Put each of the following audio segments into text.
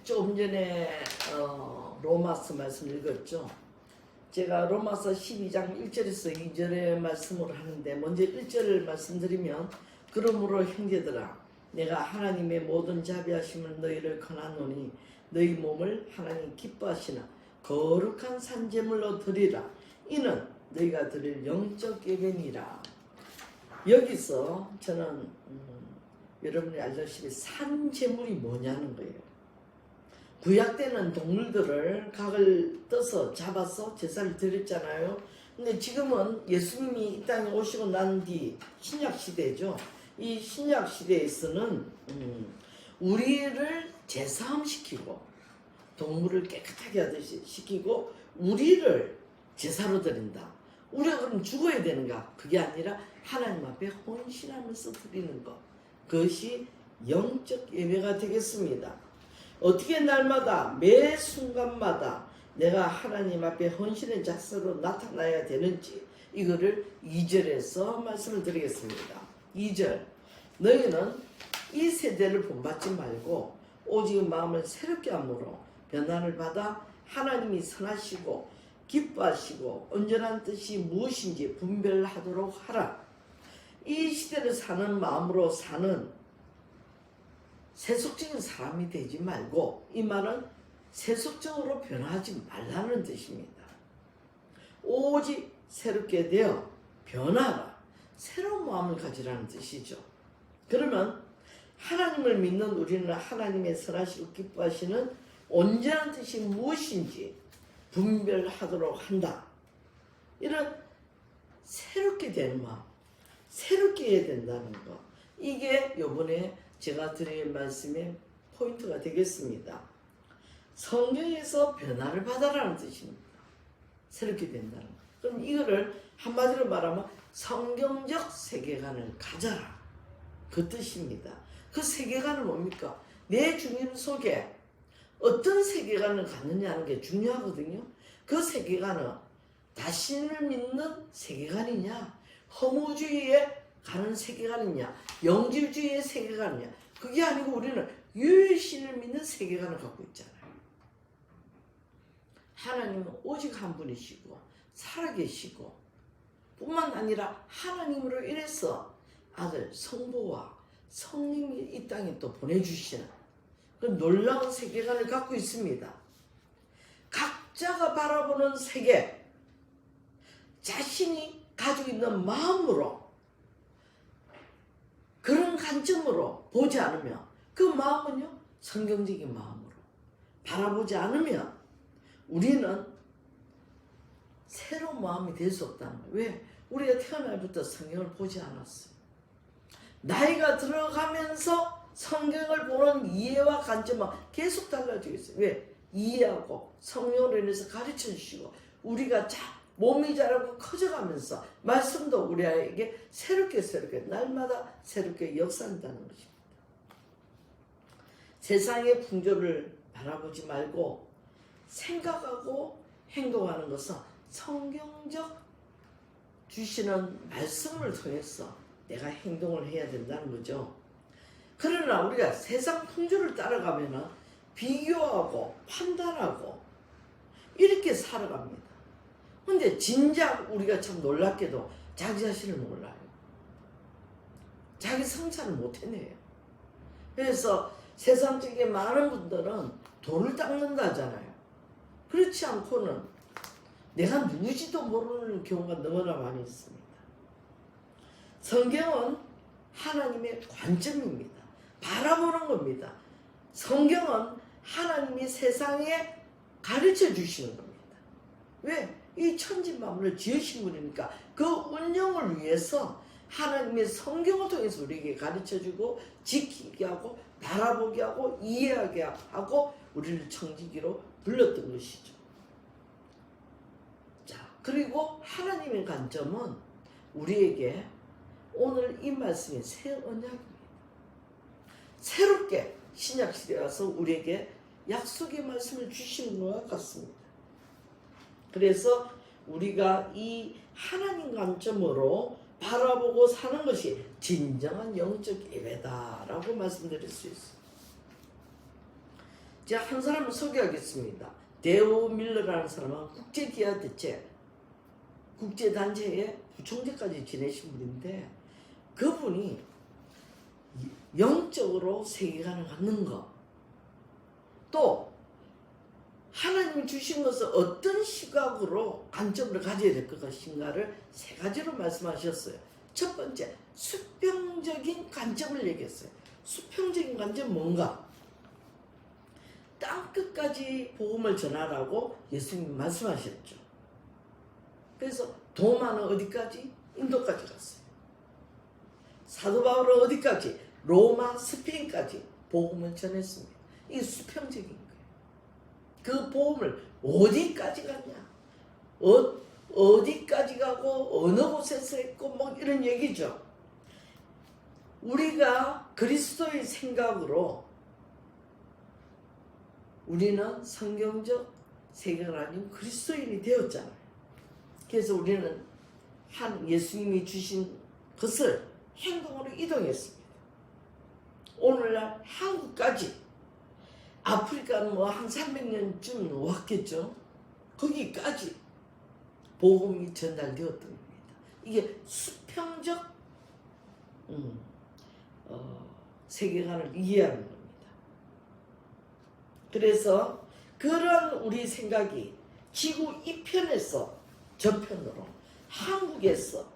조금 전에 로마서 말씀 읽었죠. 제가 로마서 12장 1절에서 2절의 말씀을 하는데 먼저 1절을 말씀드리면 그러므로 형제들아 내가 하나님의 모든 자비하심을 너희를 권하노니 너희 몸을 하나님 기뻐하시나 거룩한 산제물로 드리라. 이는 너희가 드릴 영적 예배니라. 여기서 저는 여러분이 알다시피 산제물이 뭐냐는 거예요. 구약 때는 동물들을 각을 떠서 잡아서 제사를 드렸잖아요. 근데 지금은 예수님이 이 땅에 오시고 난 뒤 신약 시대죠. 이 신약 시대에서는 우리를 제사함시키고 동물을 깨끗하게 하듯이 시키고 우리를 제사로 드린다. 우리가 그럼 죽어야 되는가? 그게 아니라 하나님 앞에 헌신하면서 드리는 것. 그것이 영적 예배가 되겠습니다. 어떻게 날마다 매 순간마다 내가 하나님 앞에 헌신의 자세로 나타나야 되는지 이거를 2절에서 말씀을 드리겠습니다. 2절 너희는 이 세대를 본받지 말고 오직 마음을 새롭게 함으로 변화를 받아 하나님이 선하시고 기뻐하시고 온전한 뜻이 무엇인지 분별하도록 하라. 이 시대를 사는 마음으로 사는 세속적인 사람이 되지 말고, 이 말은 세속적으로 변화하지 말라는 뜻입니다. 오직 새롭게 되어 변화라. 새로운 마음을 가지라는 뜻이죠. 그러면 하나님을 믿는 우리는 하나님의 선하시고 기뻐하시는 온전한 뜻이 무엇인지 분별하도록 한다. 이런 새롭게 된 마음, 새롭게 해야 된다는 것. 이게 요번에 제가 드린 말씀의 포인트가 되겠습니다. 성경에서 변화를 받아라는 뜻입니다. 새롭게 된다는 것. 그럼 이거를 한마디로 말하면 성경적 세계관을 가져라. 그 뜻입니다. 그 세계관은 뭡니까? 내 주님 속에 어떤 세계관을 갖느냐 하는 게 중요하거든요. 그 세계관은 자신을 믿는 세계관이냐, 허무주의에 가는 세계관이냐, 영질주의의 세계관이냐. 그게 아니고 우리는 유일신을 믿는 세계관을 갖고 있잖아요. 하나님은 오직 한 분이시고 살아계시고 뿐만 아니라 하나님으로 인해서 아들 성부와 성령이 이 땅에 또 보내주시는 그 놀라운 세계관을 갖고 있습니다. 각자가 바라보는 세계, 자신이 가지고 있는 마음으로 그런 관점으로 보지 않으면 그 마음은요 성경적인 마음으로 바라보지 않으면 우리는 새로운 마음이 될 수 없다는 거예요. 왜? 우리가 태어날부터 성경을 보지 않았어요. 나이가 들어가면서 성경을 보는 이해와 관점은 계속 달라지고 있어요. 왜? 이해하고 성령으로 인해서 가르쳐 주시고 우리가 몸이 자라고 커져가면서 말씀도 우리에게 새롭게 날마다 새롭게 역사한다는 것입니다. 세상의 풍조를 바라보지 말고 생각하고 행동하는 것은 성경적 주시는 말씀을 통해서 내가 행동을 해야 된다는 거죠. 그러나 우리가 세상 풍조를 따라가면 비교하고 판단하고 이렇게 살아갑니다. 근데 진작 우리가 참 놀랍게도 자기 자신을 몰라요. 자기 성찰을 못 해내요. 그래서 세상적인 많은 분들은 돌을 닦는다잖아요. 그렇지 않고는 내가 누구지도 모르는 경우가 너무나 많이 있습니다. 성경은 하나님의 관점입니다. 바라보는 겁니다. 성경은 하나님이 세상에 가르쳐 주시는 겁니다. 왜? 이 천지만물을 지으신 분이니까 그 운영을 위해서 하나님의 성경을 통해서 우리에게 가르쳐주고 지키게 하고 바라보게 하고 이해하게 하고 우리를 청지기로 불렀던 것이죠. 자, 그리고 하나님의 관점은 우리에게 오늘 이 말씀이 새 언약입니다. 새롭게 신약시대에 와서 우리에게 약속의 말씀을 주시는 것 같습니다. 그래서 우리가 이 하나님 관점으로 바라보고 사는 것이 진정한 영적 예배다라고 말씀드릴 수 있습니다. 제가 한 사람을 소개하겠습니다. 데오 밀러라는 사람은 국제기아대체 국제단체의 부총재까지 지내신 분인데, 그분이 영적으로 세계관을 갖는 것, 또 하나님이 주신 것을 어떤 시각으로 관점을 가져야 될 것인가를 세 가지로 말씀하셨어요. 첫 번째, 수평적인 관점을 얘기했어요. 수평적인 관점 뭔가? 땅끝까지 복음을 전하라고 예수님이 말씀하셨죠. 그래서 도마는 어디까지? 인도까지 갔어요. 사도 바울은 어디까지? 로마, 스페인까지 복음을 전했습니다. 이게 수평적인 거예요. 그 복음을 어디까지 갔냐? 어디까지 가고 어느 곳에서 했고 뭐 이런 얘기죠. 우리가 그리스도의 생각으로 우리는 성경적 세계가 아닌 그리스도인이 되었잖아요. 그래서 우리는 한 예수님이 주신 것을 행동으로 이동했습니다. 오늘날 한국까지, 아프리카는 뭐 한 300년쯤 왔겠죠. 거기까지 복음이 전달되었던 겁니다. 이게 수평적 세계관을 이해하는 겁니다. 그래서 그런 우리 생각이 지구 이편에서 저편으로, 한국에서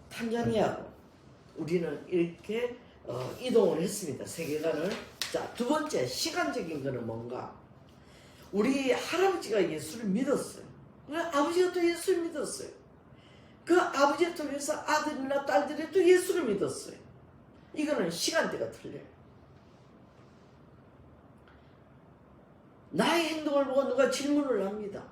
탄자니아로 우리는 이렇게 이동을 했습니다. 세계관을. 자, 두 번째, 시간적인 거는 뭔가? 우리 할아버지가 예수를 믿었어요. 아버지가 또 예수를 믿었어요. 그 아버지를 통해서 아들이나 딸들이 또 예수를 믿었어요. 이거는 시간대가 틀려요. 나의 행동을 보고 누가 질문을 합니다.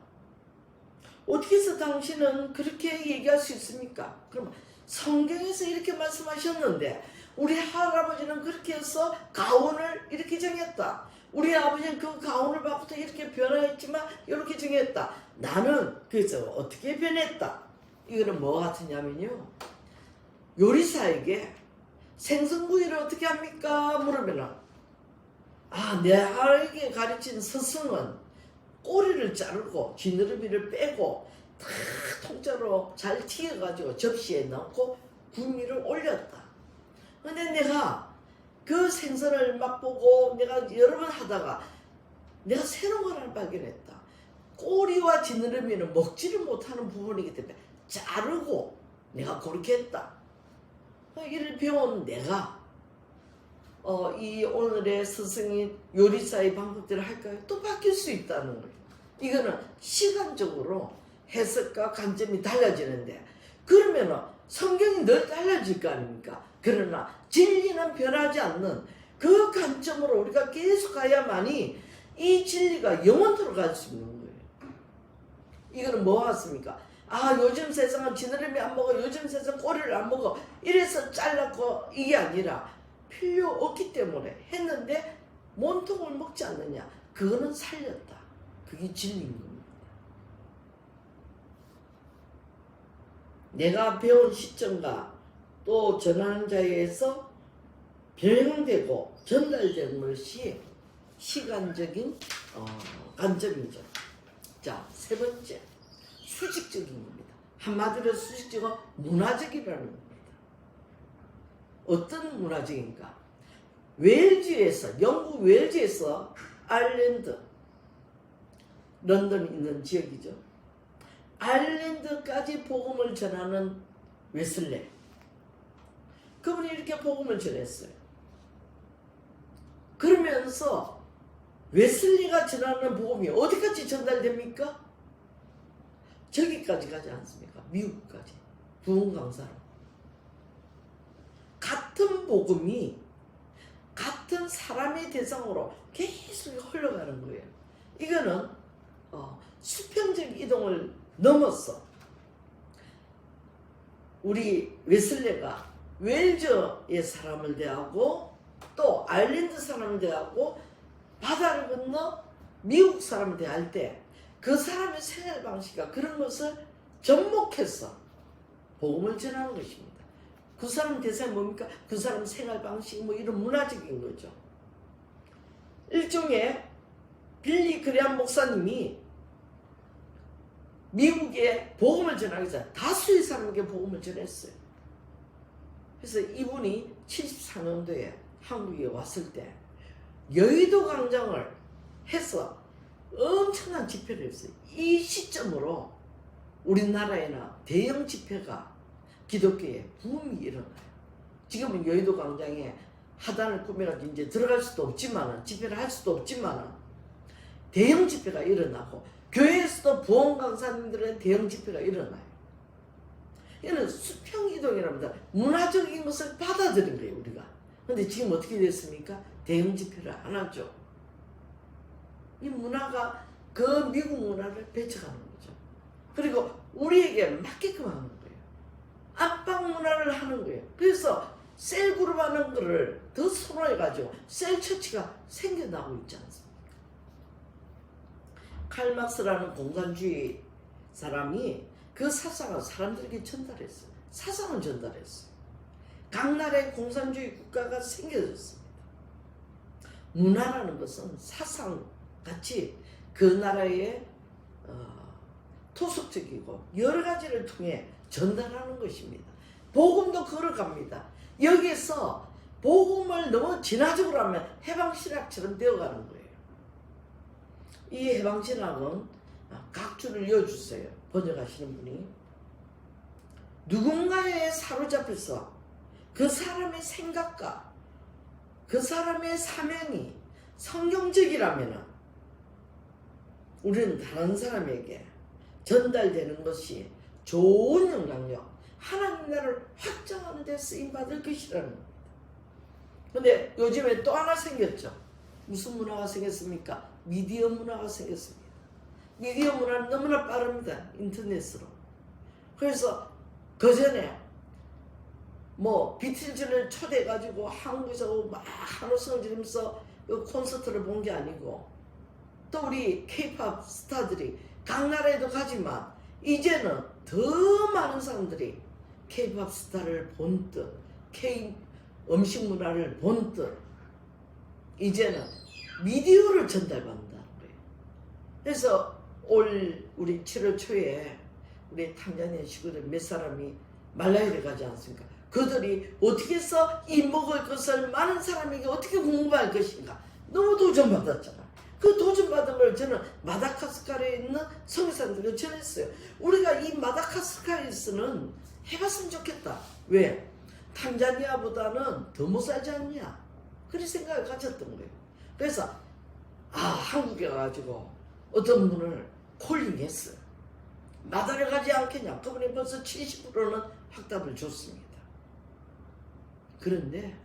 어떻게 해서 당신은 그렇게 얘기할 수 있습니까? 그러면 성경에서 이렇게 말씀하셨는데 우리 할아버지는 그렇게 해서 가온을 이렇게 정했다. 우리 아버지는 그 가온을 바꾸어 이렇게 변화했지만 이렇게 정했다. 나는 그래서 어떻게 변했다. 이거는 뭐 같으냐면요, 요리사에게 생선구이를 어떻게 합니까? 물으면 내게 가르친 스승은 꼬리를 자르고 지느러미를 빼고 다 통째로 잘 튀겨가지고 접시에 넣고 구미를 올렸다. 근데 내가 그 생선을 맛보고 내가 여러 번 하다가 내가 새로운 걸 하나 발견했다. 꼬리와 지느러미는 먹지를 못하는 부분이기 때문에 자르고 내가 그렇게 했다. 이를 배운 내가 이 오늘의 스승인 요리사의 방법대로 할까요? 또 바뀔 수 있다는 거예요. 이거는 시간적으로 해석과 관점이 달라지는데, 그러면은 성경이 늘 달라질 거 아닙니까? 그러나 진리는 변하지 않는 그 관점으로 우리가 계속 가야만이 이 진리가 영원토록 갈 수 있는 거예요. 이거는 뭐 같습니까? 요즘 세상은 지느러미 안 먹어, 요즘 세상 꼬리를 안 먹어, 이래서 잘랐고, 이게 아니라 필요 없기 때문에 했는데 몸통을 먹지 않느냐, 그거는 살렸다. 그게 진리인 겁니다. 내가 배운 시점과 또 전하는 자에서 변형되고 전달된 것이 시간적인 관점이죠. 자, 세 번째, 수직적인 겁니다. 한마디로 수직적은 문화적이라는 겁니다. 어떤 문화적인가? 웨일즈에서, 영국 웨일즈에서 아일랜드, 런던이 있는 지역이죠. 아일랜드까지 복음을 전하는 웨슬레, 그분이 이렇게 복음을 전했어요. 그러면서 웨슬리가 전하는 복음이 어디까지 전달됩니까? 저기까지 가지 않습니까? 미국까지, 부흥 강사로. 같은 복음이 같은 사람의 대상으로 계속 흘러가는 거예요. 이거는 수평적 이동을 넘어서 우리 웨슬레가 웨일즈의 사람을 대하고 또 아일랜드 사람을 대하고 바다를 건너 미국 사람을 대할 때 그 사람의 생활 방식과 그런 것을 접목해서 복음을 전하는 것입니다. 그 사람 대상이 뭡니까? 그 사람 생활 방식, 뭐 이런 문화적인 거죠. 일종의 빌리 그레함 목사님이 미국에 복음을 전하기 위해서 다수의 사람에게 복음을 전했어요. 그래서 이분이 74년도에 한국에 왔을 때 여의도 광장을 해서 엄청난 집회를 했어요. 이 시점으로 우리나라에나 대형 집회가 기독교에 붐이 일어나요. 지금은 여의도 광장에 하단을 꾸며가지고 이제 들어갈 수도 없지만 집회를 할 수도 없지만 대형 집회가 일어나고 교회에서도 부흥 강사님들의 대형 집회가 일어나요. 이는 수평이동이랍니다. 문화적인 것을 받아들인 거예요, 우리가. 근데 지금 어떻게 됐습니까? 대형 집회를 안 하죠. 이 문화가 그 미국 문화를 배척하는 거죠. 그리고 우리에게 맞게끔 하는 거예요. 안방 문화를 하는 거예요. 그래서 셀그룹 하는 거를 더 선호해가지고 셀처치가 생겨나고 있지 않습니까? 칼막스라는 공산주의 사람이 그 사상을 사람들에게 전달했어요. 사상을 전달했어요. 각 나라의 공산주의 국가가 생겨졌습니다. 문화라는 것은 사상같이 그 나라의 토속적이고 여러 가지를 통해 전달하는 것입니다. 복음도 걸어갑니다. 여기에서 복음을 너무 진화적으로 하면 해방신학처럼 되어가는 거예요. 이 해방신학은 각 줄을 이어주세요. 번역하시는 분이. 누군가에 사로잡혀서 그 사람의 생각과 그 사람의 사명이 성경적이라면 우리는 다른 사람에게 전달되는 것이 좋은 영향력, 하나님 나라를 확장하는 데 쓰임받을 것이라는 겁니다. 근데 요즘에 또 하나 생겼죠. 무슨 문화가 생겼습니까? 미디어 문화가 생겼습니다. 미디어 문화는 너무나 빠릅니다. 인터넷으로. 그래서 그전에 뭐 비틀즈를 초대해가지고 한국에서 막 한호성을 지르면서 콘서트를 본 게 아니고 또 우리 K-팝 스타들이 각 나라에도 가지만 이제는 더 많은 사람들이 K-팝 스타를 본 듯, K 음식 문화를 본 듯 이제는 미디어를 전달받는다는 거예요. 그래서 올 우리 7월 초에 우리 탄자니아 식구들 몇 사람이 말라위를 가지 않습니까? 그들이 어떻게 해서 이 먹을 것을 많은 사람에게 어떻게 공부할 것인가 너무 도전받았잖아. 그 도전받은 걸 저는 마다가스카르에 있는 성교사님들에게 전했어요. 우리가 이 마다가스카르에서는 해봤으면 좋겠다. 왜? 탄자니아보다는 더 못 살지 않냐? 그런 생각을 가졌던 거예요. 그래서 한국에 가가지고 어떤 분을 콜링했어요. 나다를 가지 않겠냐? 그분이 벌써 70%는 확답을 줬습니다. 그런데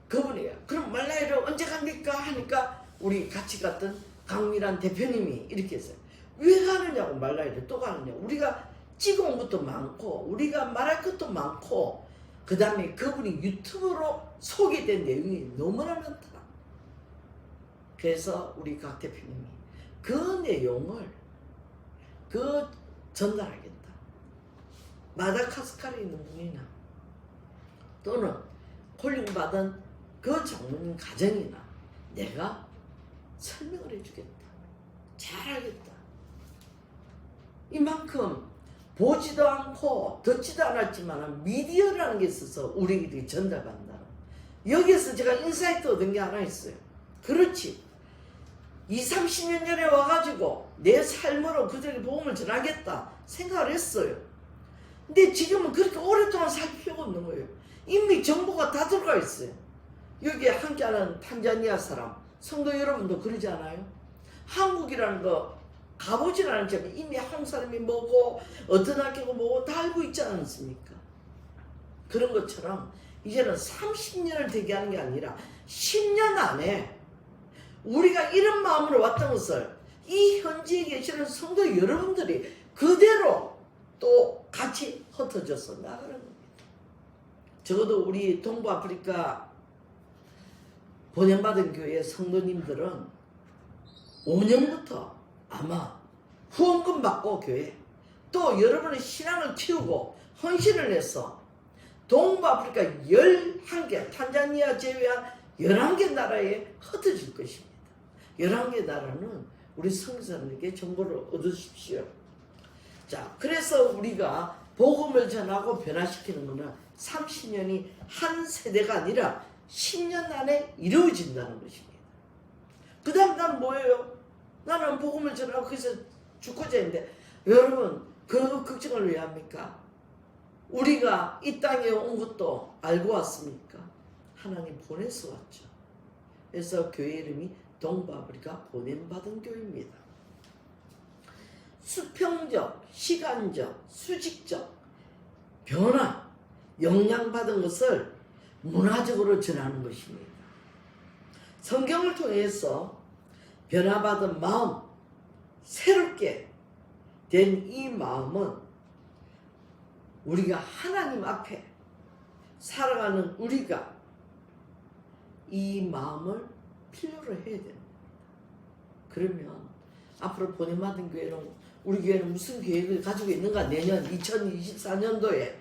그분이 그럼 말라위를 언제 갑니까? 하니까 우리 같이 갔던 강미란 대표님이 이렇게 했어요. 왜 가느냐고 말라위를 또 가느냐. 우리가 찍어온 것도 많고 우리가 말할 것도 많고 그 다음에 그분이 유튜브로 소개된 내용이 너무나 많다. 그래서 우리 각 대표님이 그 내용을 전달하겠다. 마다가스카르에 있는 분이나 또는 콜링 받은 그 장로님 가정이나 내가 설명을 해주겠다. 잘하겠다. 이만큼 보지도 않고 듣지도 않았지만 미디어라는 게 있어서 우리에게 전달받는다. 여기에서 제가 인사이트 얻은 게 하나 있어요. 그렇지. 20, 30년 전에 와가지고 내 삶으로 그들에게 복음을 전하겠다 생각을 했어요. 근데 지금은 그렇게 오랫동안 살 필요가 없는 거예요. 이미 정보가 다 들어가 있어요. 여기에 함께하는 탄자니아 사람, 성도 여러분도 그러지 않아요? 한국이라는 거 가보질 않았지만 이미 한국 사람이 뭐고 어떤 학교고 뭐고 다 알고 있지 않습니까? 그런 것처럼 이제는 30년을 대기하는 게 아니라 10년 안에 우리가 이런 마음으로 왔던 것을 이 현지에 계시는 성도 여러분들이 그대로 또 같이 흩어져서 나가는 겁니다. 적어도 우리 동부아프리카 번영받은 교회 성도님들은 5년부터 아마 후원금 받고 교회 또 여러분의 신앙을 키우고 헌신을 해서 동부아프리카 11개 탄자니아 제외한 11개 나라에 흩어질 것입니다. 11개 나라는 우리 성도님에게 정보를 얻으십시오. 자, 그래서 우리가 복음을 전하고 변화시키는 것은 30년이 한 세대가 아니라 10년 안에 이루어진다는 것입니다. 그 다음 나는 뭐예요? 나는 복음을 전하고 그래서 죽고자 했는데, 여러분 그 걱정을 왜 합니까? 우리가 이 땅에 온 것도 알고 왔습니까? 하나님 보내서 왔죠. 그래서 교회 이름이 동부아프리카 보냄받은 교회입니다. 수평적, 시간적, 수직적 변화, 영향받은 것을 문화적으로 전하는 것입니다. 성경을 통해서 변화받은 마음, 새롭게 된 이 마음은 우리가 하나님 앞에 살아가는 우리가 이 마음을 필요로 해야 됩니다. 그러면 앞으로 보냄받은 교회는, 우리 교회는 무슨 계획을 가지고 있는가? 내년 2024년도에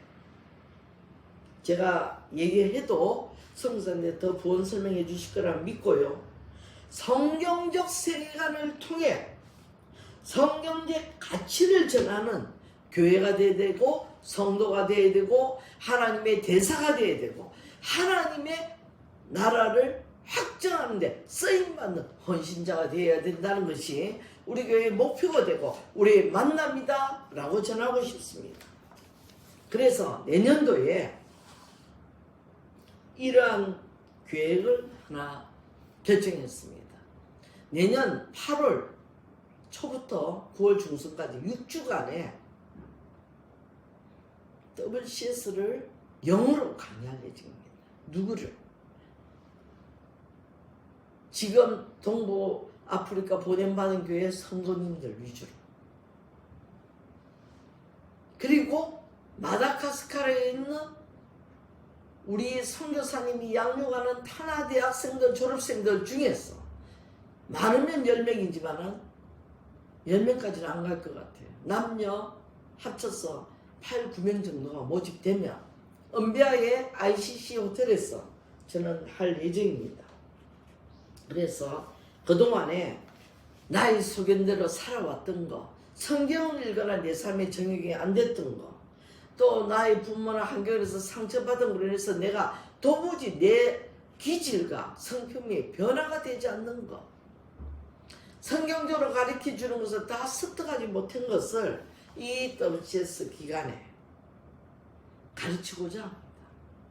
제가 얘기해도 성사님들 더 부언 설명해 주실 거라 믿고요. 성경적 세계관을 통해 성경적 가치를 전하는 교회가 되어야 되고, 성도가 되어야 되고, 하나님의 대사가 되어야 되고, 하나님의 나라를 확정하는데 쓰임받는 헌신자가 되어야 된다는 것이 우리 교회의 목표가 되고 우리의 만남이다 라고 전하고 싶습니다. 그래서 내년도에 이러한 계획을 하나 결정했습니다. 내년 8월 초부터 9월 중순까지 6주간에 WCS를 영어로 강의할 예정입니다. 누구를? 지금 동부 아프리카 보냄받은 교회 성도님들 위주로, 그리고 마다가스카르에 있는 우리 선교사님이 양육하는 타나 대학생들, 졸업생들 중에서 많으면 10명이지만은 10명까지는 안 갈 것 같아요. 남녀 합쳐서 8, 9명 정도가 모집되면 은비아의 ICC 호텔에서 저는 할 예정입니다. 그래서 그동안에 나의 소견대로 살아왔던 거, 성경을 읽거나 내 삶의 정욕이 안 됐던 거, 또 나의 부모나 환경에서 상처받은 걸로 인해서 내가 도무지 내 기질과 성품이 변화가 되지 않는 것, 성경적으로 가르쳐 주는 것을 다 습득하지 못한 것을 이 WCS 기간에 가르치고자 합니다.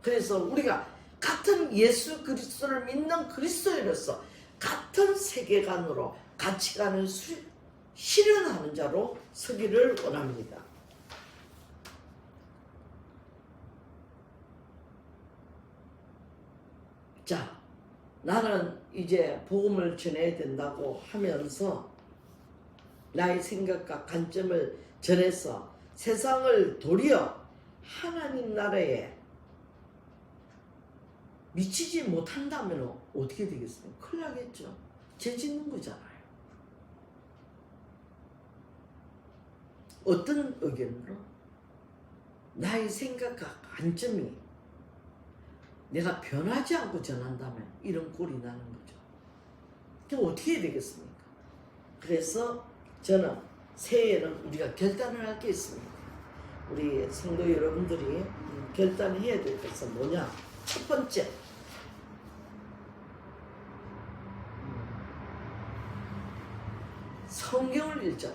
그래서 우리가 같은 예수 그리스도를 믿는 그리스도인으로서 같은 세계관으로 가치관을 실현하는 자로 서기를 원합니다. 자, 나는 이제 복음을 전해야 된다고 하면서 나의 생각과 관점을 전해서 세상을 도리어 하나님 나라에 미치지 못한다면 어떻게 되겠습니까? 큰일 나겠죠. 죄 짓는 거잖아요. 어떤 의견으로? 나의 생각과 관점이 내가 변하지 않고 전한다면 이런 꼴이 나는 거죠. 그럼 어떻게 해야 되겠습니까? 그래서 저는 새해에는 우리가 결단을 할 게 있습니다. 우리 성도 여러분들이 결단해야 될 것은 뭐냐? 첫 번째, 성경을 읽자.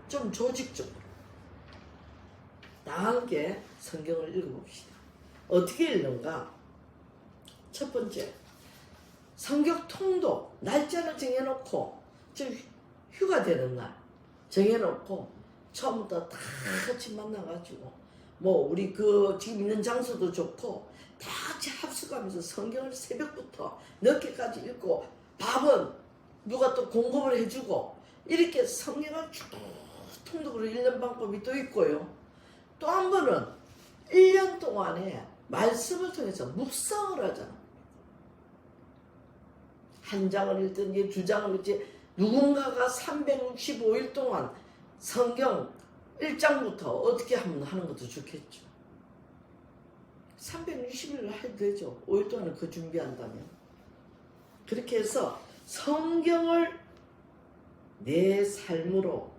좀 조직적으로 다 함께 성경을 읽어봅시다. 어떻게 읽는가? 첫 번째, 성경 통독 날짜를 정해놓고, 좀 휴가 되는 날 정해놓고 처음부터 다 같이 만나가지고 뭐 우리 그 지금 있는 장소도 좋고 다 같이 합숙하면서 성경을 새벽부터 늦게까지 읽고, 밥은 누가 또 공급을 해주고, 이렇게 성경을 쭉 통독으로 읽는 방법이 또 있고요. 또 한 번은 1년 동안에 말씀을 통해서 묵상을 하잖아. 한 장을 읽든지 두 장을 읽든지, 누군가가 365일 동안 성경 1장부터 어떻게 하면 하는 것도 좋겠죠. 360일 해도 되죠. 5일 동안은 그 준비한다면. 그렇게 해서 성경을 내 삶으로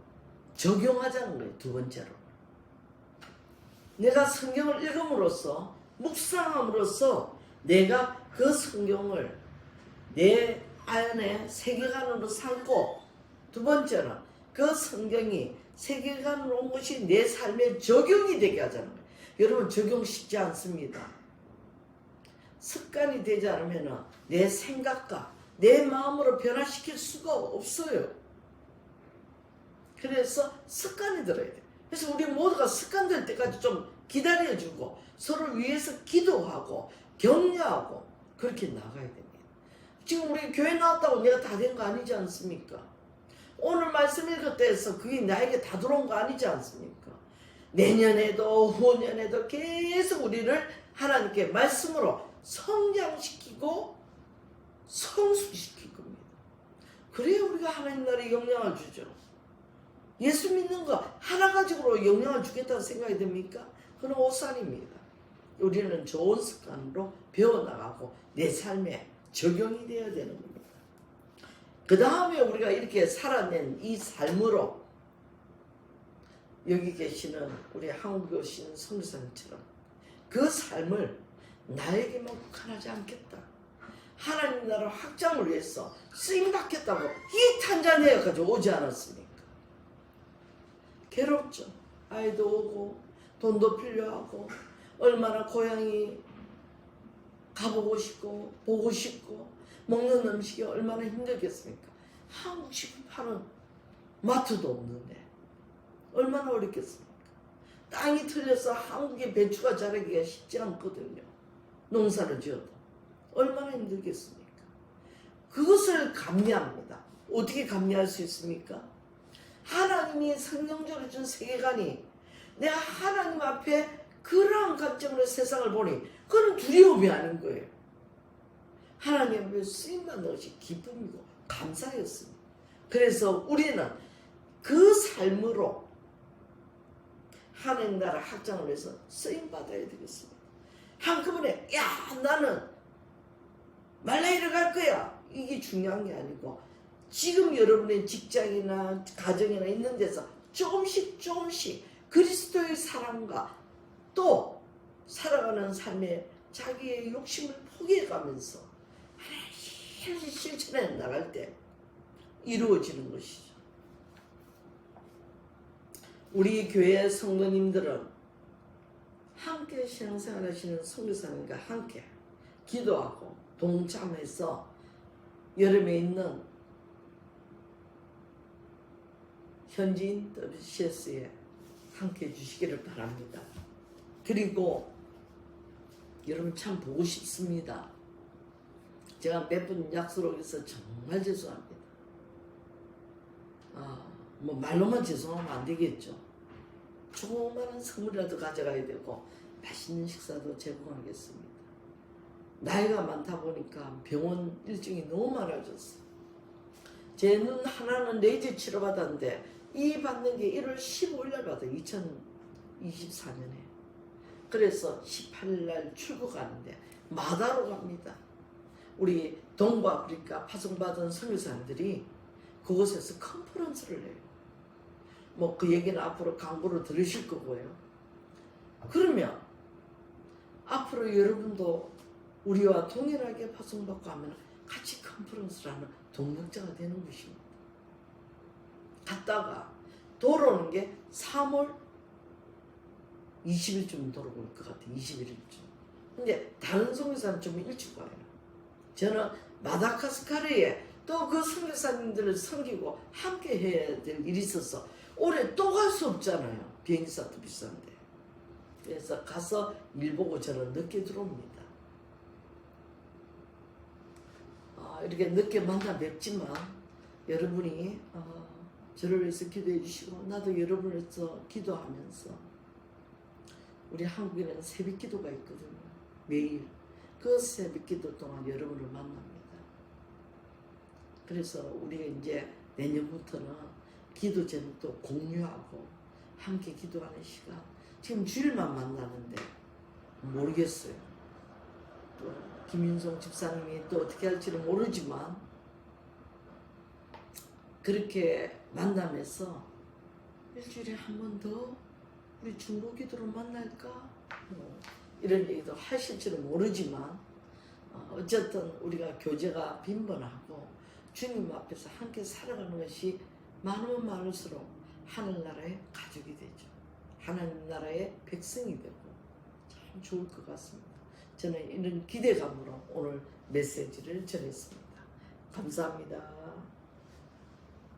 적용하자는 거예요. 두 번째로. 내가 성경을 읽음으로써 묵상함으로써 내가 그 성경을 내 안에 세계관으로 삼고, 두 번째는 그 성경이 세계관으로 온 것이 내 삶에 적용이 되게 하자는 거예요. 여러분, 적용 쉽지 않습니다. 습관이 되지 않으면 내 생각과 내 마음으로 변화시킬 수가 없어요. 그래서 습관이 들어야 돼요. 그래서 우리 모두가 습관 될 때까지 좀 기다려주고 서로 위해서 기도하고 격려하고 그렇게 나가야 됩니다. 지금 우리 교회 나왔다고 내가 다 된 거 아니지 않습니까? 오늘 말씀 읽었다 해서 그게 나에게 다 들어온 거 아니지 않습니까? 내년에도 후년에도 계속 우리를 하나님께 말씀으로 성장시키고 성숙시킬 겁니다. 그래야 우리가 하나님 나라에 영향을 주죠. 예수 믿는 거 하나 가지고 영향을 주겠다고 생각이 됩니까? 그건 오산입니다. 우리는 좋은 습관으로 배워나가고 내 삶에 적용이 되어야 되는 겁니다. 그 다음에 우리가 이렇게 살아낸 이 삶으로 여기 계시는 우리 한국에 오신 선교사님처럼 그 삶을 나에게만 국한하지 않겠다. 하나님 나라 확장을 위해서 쓰임받겠다고 이 탄자니아 가지고 오지 않았습니까? 괴롭죠. 아이도 오고 돈도 필요하고 얼마나 고향이 가보고 싶고 보고 싶고 먹는 음식이 얼마나 힘들겠습니까? 한국식 파는 마트도 없는데 얼마나 어렵겠습니까? 땅이 틀려서 한국의 배추가 자라기가 쉽지 않거든요. 농사를 지어도 얼마나 힘들겠습니까? 그것을 감내합니다. 어떻게 감내할 수 있습니까? 하나님이 성경적으로 준 세계관이 내가 하나님 앞에 그러한 관점으로 세상을 보니 그건 두려움이 아닌 거예요. 하나님 앞에 쓰임받는 것이 기쁨이고 감사였습니다. 그래서 우리는 그 삶으로 하나님 나라 확장을 위해서 쓰임받아야 되겠습니다. 한꺼번에 야 나는 말라이를 갈 거야 이게 중요한 게 아니고 지금 여러분의 직장이나 가정이나 있는 데서 조금씩 그리스도의 사랑과 또 살아가는 삶에 자기의 욕심을 포기해가면서 하나씩 실천해 나갈 때 이루어지는 것이죠. 우리 교회 성도님들은 함께 신앙생활 하시는 선교사님과 함께 기도하고 동참해서 여름에 있는 현지인 WCS에 함께 해주시기를 바랍니다. 그리고 여러분 참 보고 싶습니다. 제가 몇 번 약속해서 정말 죄송합니다. 뭐 말로만 죄송하면 안 되겠죠. 조그마한 선물이라도 가져가야 되고 맛있는 식사도 제공하겠습니다. 나이가 많다 보니까 병원 일정이 너무 많아졌어요. 제 눈 하나는 레이저 치료받았는데 이 받는 게 1월 15일날 받아요. 2024년에. 그래서 18일날 출국하는데 마다로 갑니다. 우리 동부아프리카 파송받은 선교사님들이 그곳에서 컨퍼런스를 해요. 뭐 그 얘기는 앞으로 광고로 들으실 거고요. 그러면 앞으로 여러분도 우리와 동일하게 파송받고 하면 같이 컨퍼런스를 하는 동력자가 되는 것입니다. 갔다가 돌아오는 게 3월 20일쯤 돌아올 것 같아요. 21일쯤. 근데 다른 선교사는 좀 일찍 와요. 저는 마다가스카르에 또 그 선교사님들을 섬기고 함께 해야 될 일이 있어서 올해 또 갈 수 없잖아요. 비행기값도 비싼데. 그래서 가서 일 보고 저는 늦게 들어옵니다. 이렇게 늦게 만나 뵙지만 여러분이 저를 위해서 기도해 주시고 나도 여러분을 위해서 기도하면서 우리 한국에는 새벽 기도가 있거든요. 매일 그 새벽 기도 동안 여러분을 만납니다. 그래서 우리가 이제 내년부터는 기도 제목도 공유하고 함께 기도하는 시간. 지금 주일만 만나는데 모르겠어요. 또 김윤성 집사님이 또 어떻게 할지는 모르지만 그렇게 만나면서 일주일에 한 번 더 우리 중보기도로 만날까? 이런 얘기도 하실지는 모르지만 어쨌든 우리가 교제가 빈번하고 주님 앞에서 함께 살아가는 것이 많으면 많을수록 하늘나라의 가족이 되죠. 하나님 나라의 백성이 되고 참 좋을 것 같습니다. 저는 이런 기대감으로 오늘 메시지를 전했습니다. 감사합니다.